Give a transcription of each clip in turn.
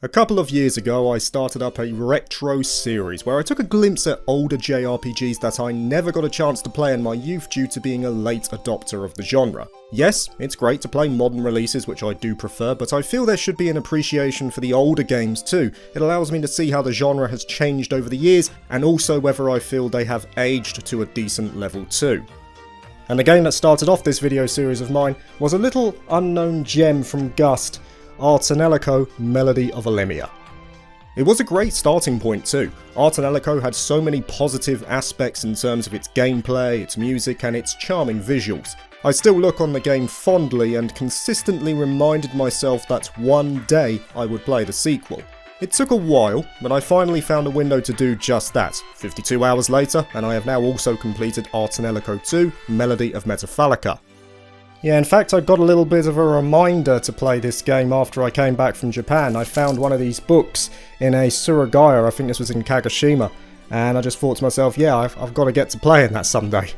A couple of years ago I started up a retro series where I took a glimpse at older JRPGs that I never got a chance to play in my youth due to being a late adopter of the genre. Yes, it's great to play modern releases, which I do prefer, but I feel there should be an appreciation for the older games too. It allows me to see how the genre has changed over the years, and also whether I feel they have aged to a decent level too. And the game that started off this video series of mine was a little unknown gem from Gust, Ar Tonelico Melody of Elemia. It was a great starting point too. Ar Tonelico had so many positive aspects in terms of its gameplay, its music and its charming visuals. I still look on the game fondly and consistently reminded myself that one day I would play the sequel. It took a while, but I finally found a window to do just that, 52 hours later, and I have now also completed Ar Tonelico II, Melody of Metafalica. Yeah, in fact I got a little bit of a reminder to play this game after I came back from Japan. I found one of these books in a suragaya, I think this was in Kagoshima, and I just thought to myself, yeah, I've got to get to playing that someday.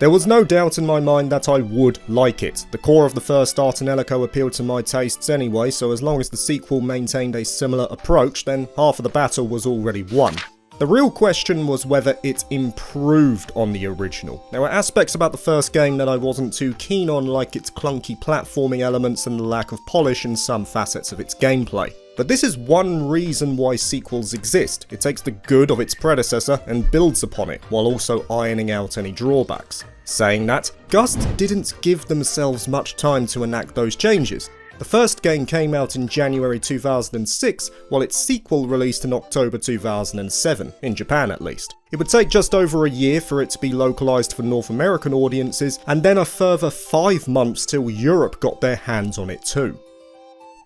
There was no doubt in my mind that I would like it. The core of the first Ar Tonelico appealed to my tastes anyway, so as long as the sequel maintained a similar approach, then half of the battle was already won. The real question was whether it improved on the original. There were aspects about the first game that I wasn't too keen on, like its clunky platforming elements and the lack of polish in some facets of its gameplay. But this is one reason why sequels exist. It takes the good of its predecessor and builds upon it, while also ironing out any drawbacks. Saying that, Gust didn't give themselves much time to enact those changes. The first game came out in January 2006, while its sequel released in October 2007, in Japan at least. It would take just over a year for it to be localised for North American audiences, and then a further 5 months till Europe got their hands on it too.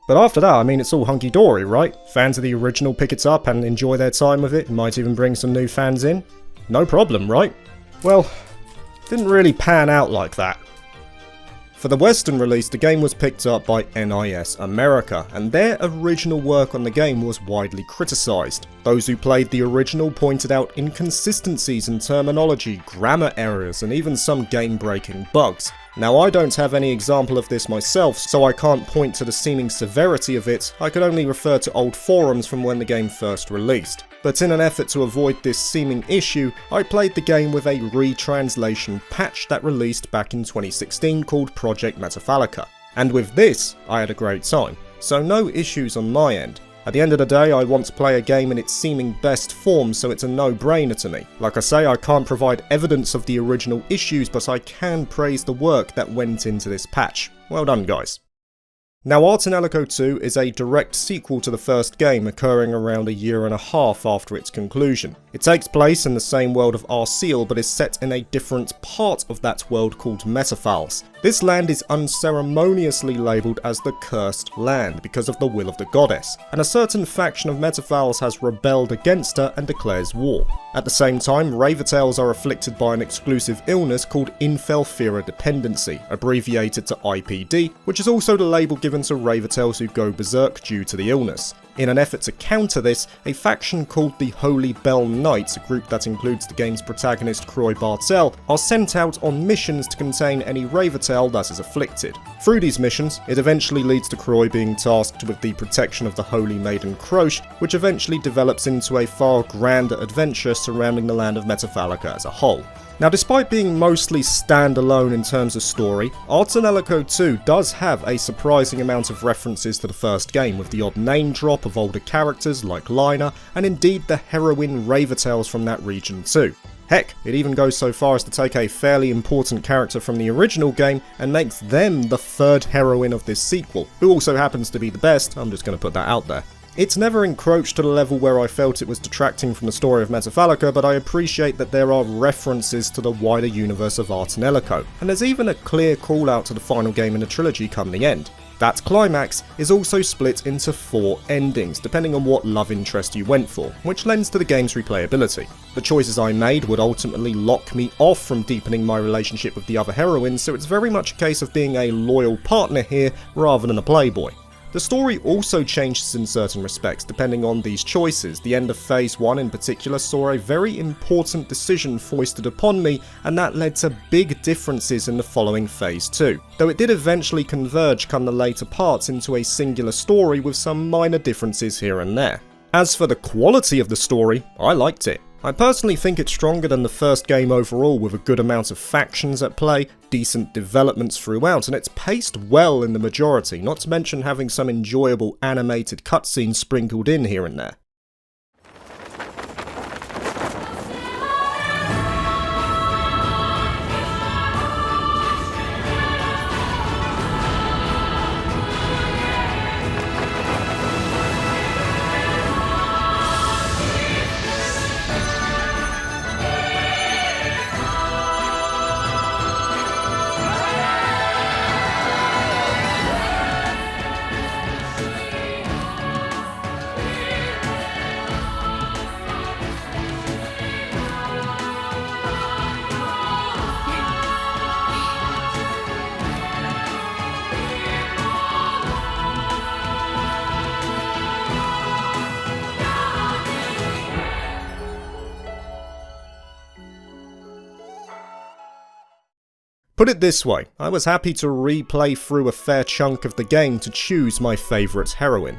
But after that, I mean, it's all hunky-dory, right? Fans of the original pick it up and enjoy their time with it, and might even bring some new fans in. No problem, right? Well, didn't really pan out like that. For the Western release, the game was picked up by NIS America, and their original work on the game was widely criticised. Those who played the original pointed out inconsistencies in terminology, grammar errors, and even some game-breaking bugs. Now, I don't have any example of this myself, so I can't point to the seeming severity of it. I could only refer to old forums from when the game first released. But in an effort to avoid this seeming issue, I played the game with a retranslation patch that released back in 2016 called Project Metafalica. And with this, I had a great time. So no issues on my end. At the end of the day, I want to play a game in its seeming best form, so it's a no-brainer to me. Like I say, I can't provide evidence of the original issues, but I can praise the work that went into this patch. Well done, guys. Now, Ar Tonelico II is a direct sequel to the first game, occurring around a year and a half after its conclusion. It takes place in the same world of Arceal, but is set in a different part of that world called Metafals. This land is unceremoniously labelled as the Cursed Land because of the will of the goddess, and a certain faction of Metafals has rebelled against her and declares war. At the same time, Ravertails are afflicted by an exclusive illness called Infel Dependency, abbreviated to IPD, which is also the label given to Ravertails who go berserk due to the illness. In an effort to counter this, a faction called the Holy Bell Knights, a group that includes the game's protagonist Croy Bartel, are sent out on missions to contain any Ravertail that is afflicted. Through these missions, it eventually leads to Croy being tasked with the protection of the Holy Maiden Croche, which eventually develops into a far grander adventure surrounding the land of Metafalica as a whole. Now, despite being mostly standalone in terms of story, Ar Tonelico II does have a surprising amount of references to the first game, with the odd name drop of older characters like Lina, and indeed the heroine Ravertails from that region too. Heck, it even goes so far as to take a fairly important character from the original game and makes them the third heroine of this sequel, who also happens to be the best. I'm just going to put that out there. It's never encroached to the level where I felt it was detracting from the story of Metafalica, but I appreciate that there are references to the wider universe of Ar Tonelico, and there's even a clear call out to the final game in the trilogy come the end. That climax is also split into 4 endings, depending on what love interest you went for, which lends to the game's replayability. The choices I made would ultimately lock me off from deepening my relationship with the other heroines, so it's very much a case of being a loyal partner here rather than a playboy. The story also changes in certain respects depending on these choices. The end of Phase 1 in particular saw a very important decision foisted upon me, and that led to big differences in the following Phase 2, though it did eventually converge come the later parts into a singular story with some minor differences here and there. As for the quality of the story, I liked it. I personally think it's stronger than the first game overall, with a good amount of factions at play, decent developments throughout, and it's paced well in the majority, not to mention having some enjoyable animated cutscenes sprinkled in here and there. Put it this way, I was happy to replay through a fair chunk of the game to choose my favourite heroine.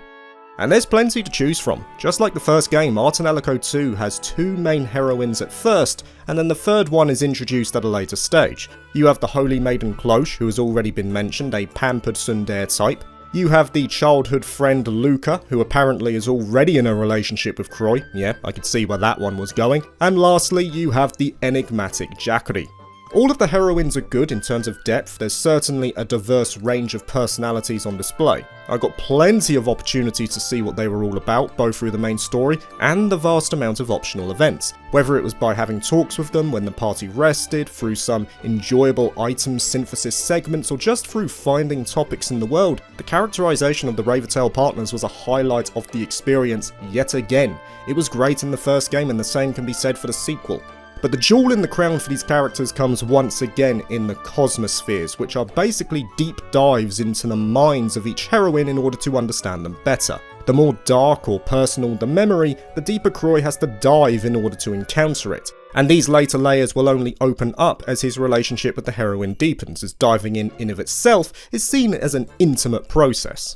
And there's plenty to choose from. Just like the first game, Ar Tonelico II has two main heroines at first, and then the third one is introduced at a later stage. You have the Holy Maiden Cloche, who has already been mentioned, a pampered tsundere type. You have the childhood friend Luca, who apparently is already in a relationship with Croy. Yeah, I could see where that one was going. And lastly, you have the enigmatic Jackery. All of the heroines are good in terms of depth. There's certainly a diverse range of personalities on display. I got plenty of opportunity to see what they were all about, both through the main story and the vast amount of optional events. Whether it was by having talks with them when the party rested, through some enjoyable item synthesis segments, or just through finding topics in the world, the characterization of the Raventail partners was a highlight of the experience yet again. It was great in the first game, and the same can be said for the sequel. But the jewel in the crown for these characters comes once again in the Cosmospheres, which are basically deep dives into the minds of each heroine in order to understand them better. The more dark or personal the memory, the deeper Croy has to dive in order to encounter it. And these later layers will only open up as his relationship with the heroine deepens, as diving in of itself is seen as an intimate process.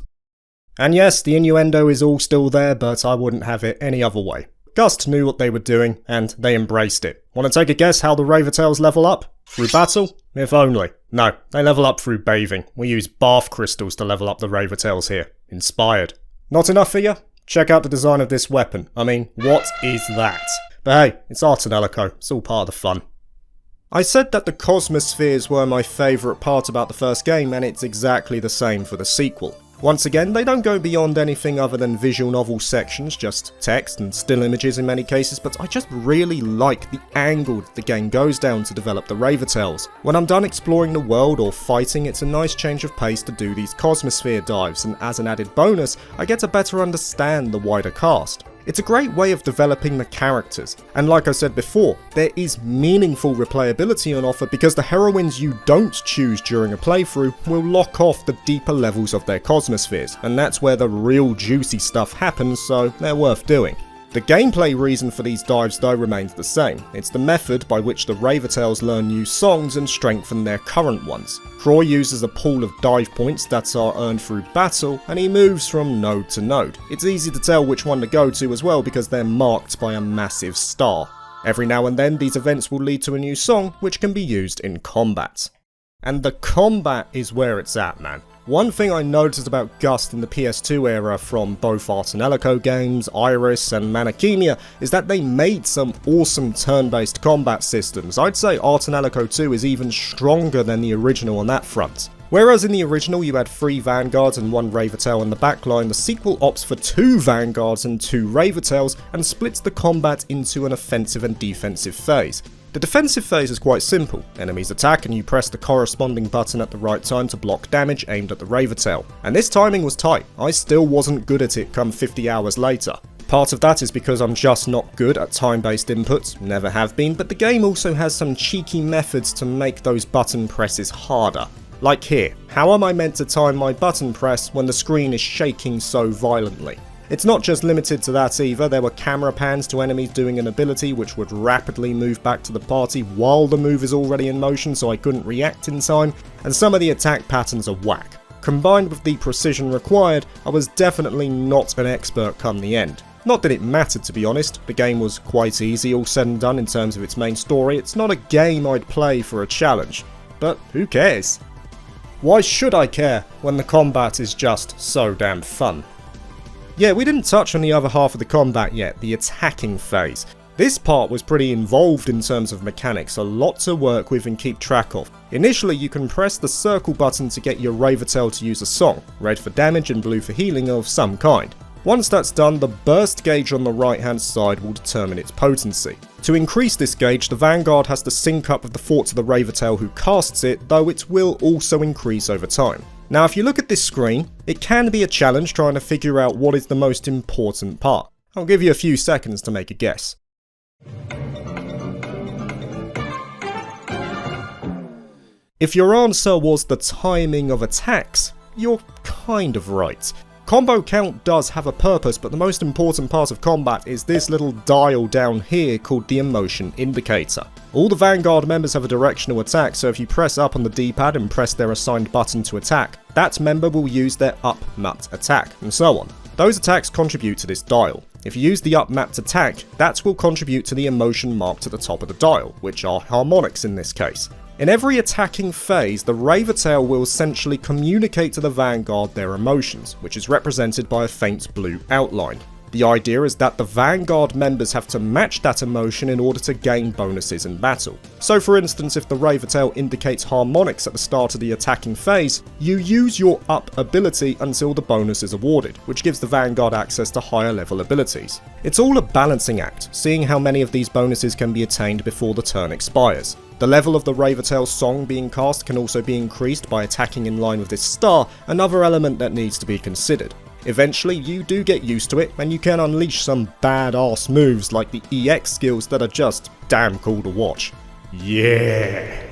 And yes, the innuendo is all still there, but I wouldn't have it any other way. Gust knew what they were doing, and they embraced it. Want to take a guess how the Raventails level up? Through battle? If only. No, they level up through bathing. We use bath crystals to level up the Raventails here. Inspired. Not enough for you? Check out the design of this weapon. I mean, what is that? But hey, it's Ar Tonelico. It's all part of the fun. I said that the Cosmospheres were my favourite part about the first game, and it's exactly the same for the sequel. Once again, they don't go beyond anything other than visual novel sections, just text and still images in many cases, but I just really like the angle that the game goes down to develop the Raventails. When I'm done exploring the world or fighting, it's a nice change of pace to do these Cosmosphere dives, and as an added bonus, I get to better understand the wider cast. It's a great way of developing the characters, and like I said before, there is meaningful replayability on offer because the heroines you don't choose during a playthrough will lock off the deeper levels of their Cosmospheres, and that's where the real juicy stuff happens, so they're worth doing. The gameplay reason for these dives though remains the same. It's the method by which the Raventails learn new songs and strengthen their current ones. Croy uses a pool of dive points that are earned through battle, and he moves from node to node. It's easy to tell which one to go to as well because they're marked by a massive star. Every now and then these events will lead to a new song which can be used in combat. And the combat is where it's at, man. One thing I noticed about Gust in the PS2 era from both Ar Tonelico games, Iris and Manakemia is that they made some awesome turn-based combat systems. I'd say Ar Tonelico II is even stronger than the original on that front. Whereas in the original you had 3 Vanguards and 1 Raventail in the backline, the sequel opts for 2 Vanguards and 2 Raventails and splits the combat into an offensive and defensive phase. The defensive phase is quite simple. Enemies attack and you press the corresponding button at the right time to block damage aimed at the Raventail. And this timing was tight. I still wasn't good at it come 50 hours later. Part of that is because I'm just not good at time-based inputs, never have been, but the game also has some cheeky methods to make those button presses harder. Like here, how am I meant to time my button press when the screen is shaking so violently? It's not just limited to that either, there were camera pans to enemies doing an ability which would rapidly move back to the party while the move is already in motion, so I couldn't react in time, and some of the attack patterns are whack. Combined with the precision required, I was definitely not an expert come the end. Not that it mattered, to be honest, the game was quite easy all said and done in terms of its main story. It's not a game I'd play for a challenge, but who cares? Why should I care when the combat is just so damn fun? Yeah, we didn't touch on the other half of the combat yet, the attacking phase. This part was pretty involved in terms of mechanics, a lot to work with and keep track of. Initially, you can press the circle button to get your Ravertail to use a song, red for damage and blue for healing of some kind. Once that's done, the burst gauge on the right hand side will determine its potency. To increase this gauge, the Vanguard has to sync up with the fort to the Ravertail who casts it, though it will also increase over time. Now if you look at this screen, it can be a challenge trying to figure out what is the most important part. I'll give you a few seconds to make a guess. If your answer was the timing of attacks, you're kind of right. Combo count does have a purpose, but the most important part of combat is this little dial down here called the emotion indicator. All the Vanguard members have a directional attack, so if you press up on the D-pad and press their assigned button to attack, that member will use their up-mapped attack, and so on. Those attacks contribute to this dial. If you use the up-mapped attack, that will contribute to the emotion marked at the top of the dial, which are harmonics in this case. In every attacking phase, the Ravertail will essentially communicate to the Vanguard their emotions, which is represented by a faint blue outline. The idea is that the Vanguard members have to match that emotion in order to gain bonuses in battle. So for instance, if the Ravertail indicates harmonics at the start of the attacking phase, you use your up ability until the bonus is awarded, which gives the Vanguard access to higher level abilities. It's all a balancing act, seeing how many of these bonuses can be attained before the turn expires. The level of the Ravertail song being cast can also be increased by attacking in line with this star, another element that needs to be considered. Eventually, you do get used to it, and you can unleash some badass moves like the EX skills that are just damn cool to watch. Yeah!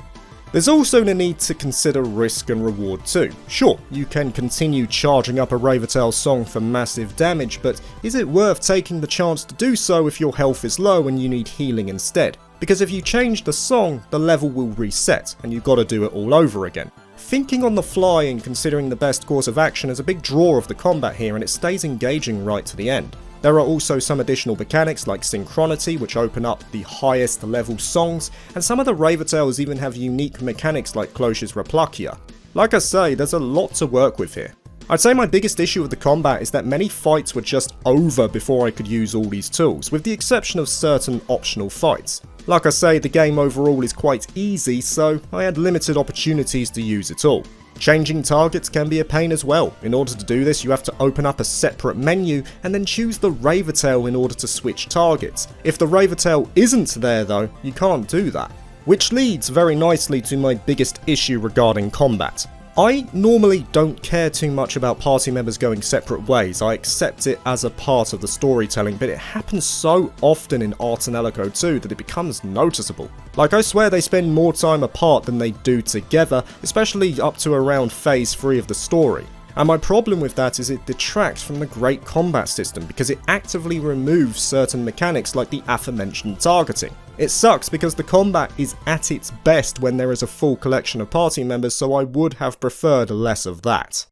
There's also the need to consider risk and reward too. Sure, you can continue charging up a Ravertail song for massive damage, but is it worth taking the chance to do so if your health is low and you need healing instead? Because if you change the song, the level will reset, and you've got to do it all over again. Thinking on the fly and considering the best course of action is a big draw of the combat here, and it stays engaging right to the end. There are also some additional mechanics like synchronity, which open up the highest level songs, and some of the Ravertails even have unique mechanics like Cloche's Replakia. Like I say, there's a lot to work with here. I'd say my biggest issue with the combat is that many fights were just over before I could use all these tools, with the exception of certain optional fights. Like I say, the game overall is quite easy, so I had limited opportunities to use it all. Changing targets can be a pain as well. In order to do this, you have to open up a separate menu and then choose the Ravertail in order to switch targets. If the Ravertail isn't there though, you can't do that. Which leads very nicely to my biggest issue regarding combat. I normally don't care too much about party members going separate ways, I accept it as a part of the storytelling, but it happens so often in Ar Tonelico II that it becomes noticeable. Like, I swear they spend more time apart than they do together, especially up to around phase 3 of the story. And my problem with that is it detracts from the great combat system because it actively removes certain mechanics like the aforementioned targeting. It sucks because the combat is at its best when there is a full collection of party members, so I would have preferred less of that.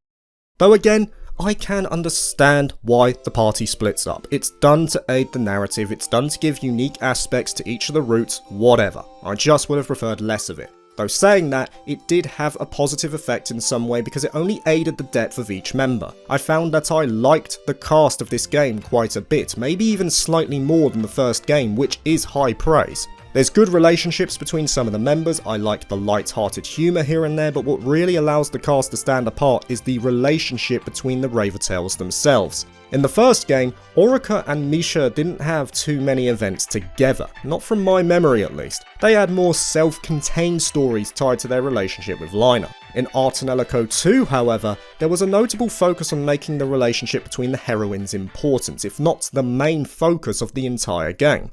Though again, I can understand why the party splits up. It's done to aid the narrative, it's done to give unique aspects to each of the routes, whatever. I just would have preferred less of it. Though saying that, it did have a positive effect in some way because it only aided the depth of each member. I found that I liked the cast of this game quite a bit, maybe even slightly more than the first game, which is high praise. There's good relationships between some of the members, I like the light-hearted humour here and there, but what really allows the cast to stand apart is the relationship between the Ravertails themselves. In the first game, Orica and Misha didn't have too many events together, not from my memory at least. They had more self-contained stories tied to their relationship with Lina. In Ar Tonelico II, however, there was a notable focus on making the relationship between the heroines important, if not the main focus of the entire game.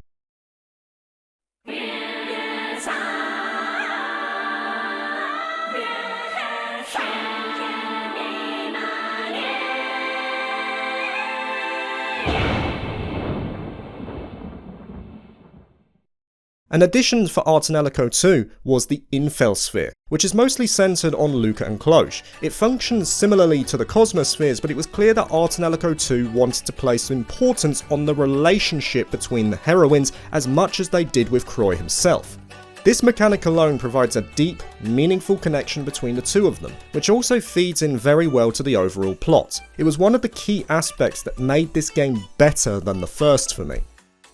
An addition for Ar Tonelico II was the Infel-Sphere, which is mostly centred on Luca and Cloche. It functions similarly to the Cosmospheres, but it was clear that Ar Tonelico II wanted to place importance on the relationship between the heroines as much as they did with Croix himself. This mechanic alone provides a deep, meaningful connection between the two of them, which also feeds in very well to the overall plot. It was one of the key aspects that made this game better than the first for me.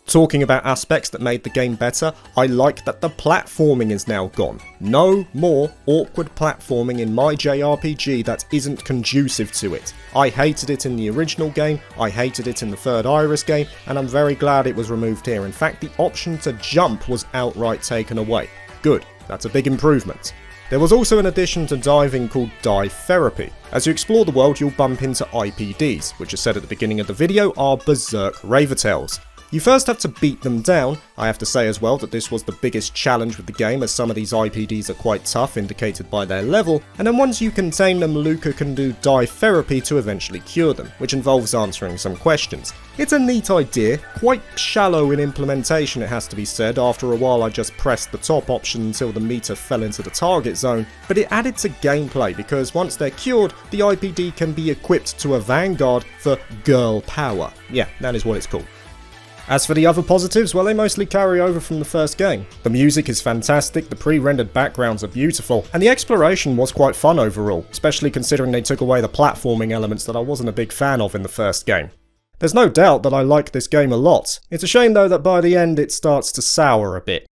Talking about aspects that made the game better, I like that the platforming is now gone. No more awkward platforming in my JRPG that isn't conducive to it. I hated it in the original game, I hated it in the third Iris game, and I'm very glad it was removed here. In fact, the option to jump was outright taken away. Good, that's a big improvement. There was also an addition to diving called Dive Therapy. As you explore the world, you'll bump into IPDs, which as said at the beginning of the video are Berserk Ravertails. You first have to beat them down. I have to say as well that this was the biggest challenge with the game, as some of these IPDs are quite tough, indicated by their level, and then once you contain them, Luca can do Dive Therapy to eventually cure them, which involves answering some questions. It's a neat idea, quite shallow in implementation it has to be said. After a while I just pressed the top option until the meter fell into the target zone, but it added to gameplay because once they're cured, the IPD can be equipped to a Vanguard for girl power. Yeah, that is what it's called. As for the other positives, well, they mostly carry over from the first game. The music is fantastic, the pre-rendered backgrounds are beautiful, and the exploration was quite fun overall, especially considering they took away the platforming elements that I wasn't a big fan of in the first game. There's no doubt that I like this game a lot. It's a shame though that by the end it starts to sour a bit.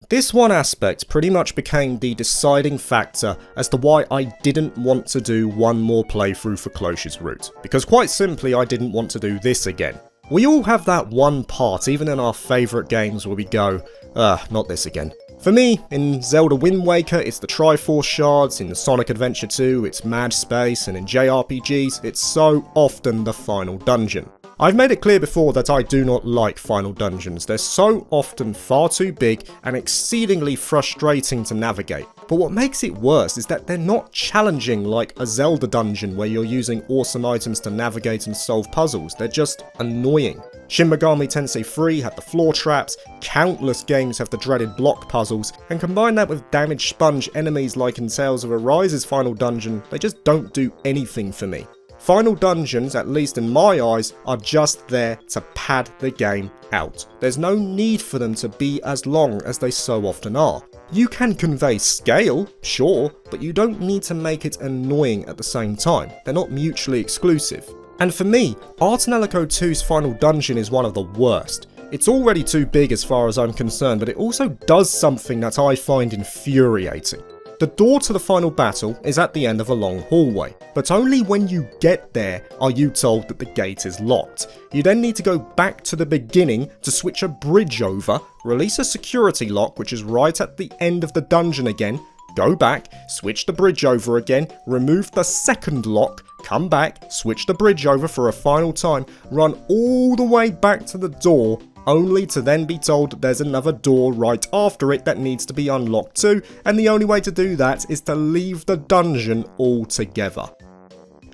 This one aspect pretty much became the deciding factor as to why I didn't want to do one more playthrough for Cloche's route, because quite simply I didn't want to do this again. We all have that one part, even in our favourite games, where we go, not this again. For me, in Zelda Wind Waker, it's the Triforce Shards, in Sonic Adventure 2, it's Mad Space, and in JRPGs, it's so often the final dungeon. I've made it clear before that I do not like final dungeons. They're so often far too big and exceedingly frustrating to navigate. But what makes it worse is that they're not challenging like a Zelda dungeon where you're using awesome items to navigate and solve puzzles. They're just annoying. Shin Megami Tensei 3 had the floor traps, countless games have the dreaded block puzzles, and combine that with damaged sponge enemies like in Tales of Arise's final dungeon, they just don't do anything for me. Final dungeons, at least in my eyes, are just there to pad the game out. There's no need for them to be as long as they so often are. You can convey scale, sure, but you don't need to make it annoying at the same time. They're not mutually exclusive. And for me, Ar Tonelico II's final dungeon is one of the worst. It's already too big as far as I'm concerned, but it also does something that I find infuriating. The door to the final battle is at the end of a long hallway, but only when you get there are you told that the gate is locked. You then need to go back to the beginning to switch a bridge over, release a security lock which is right at the end of the dungeon again, go back, switch the bridge over again, remove the second lock, come back, switch the bridge over for a final time, run all the way back to the door, only to then be told that there's another door right after it that needs to be unlocked too, and the only way to do that is to leave the dungeon altogether.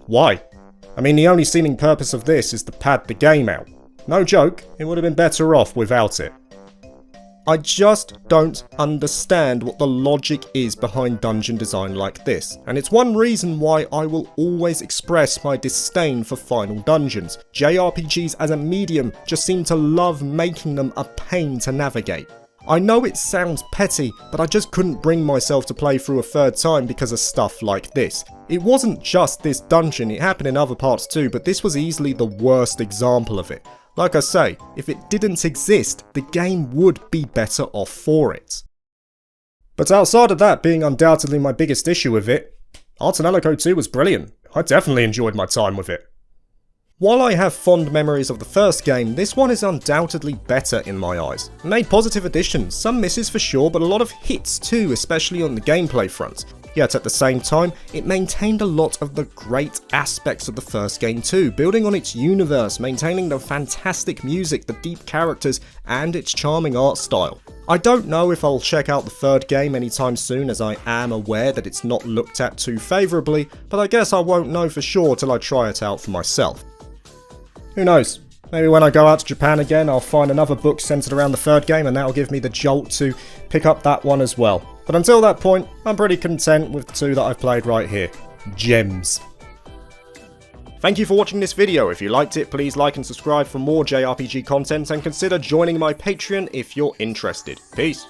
Why? I mean, the only seeming purpose of this is to pad the game out. No joke, it would have been better off without it. I just don't understand what the logic is behind dungeon design like this, and it's one reason why I will always express my disdain for final dungeons. JRPGs as a medium just seem to love making them a pain to navigate. I know it sounds petty, but I just couldn't bring myself to play through a third time because of stuff like this. It wasn't just this dungeon, it happened in other parts too, but this was easily the worst example of it. Like I say, if it didn't exist, the game would be better off for it. But outside of that being undoubtedly my biggest issue with it, Ar Tonelico II was brilliant. I definitely enjoyed my time with it. While I have fond memories of the first game, this one is undoubtedly better in my eyes. It made positive additions, some misses for sure, but a lot of hits too, especially on the gameplay front. Yet at the same time, it maintained a lot of the great aspects of the first game too, building on its universe, maintaining the fantastic music, the deep characters, and its charming art style. I don't know if I'll check out the third game anytime soon, as I am aware that it's not looked at too favourably, but I guess I won't know for sure till I try it out for myself. Who knows? Maybe when I go out to Japan again, I'll find another book centered around the third game, and that'll give me the jolt to pick up that one as well. But until that point, I'm pretty content with the two that I've played right here. Gems. Thank you for watching this video. If you liked it, please like and subscribe for more JRPG content, and consider joining my Patreon if you're interested. Peace.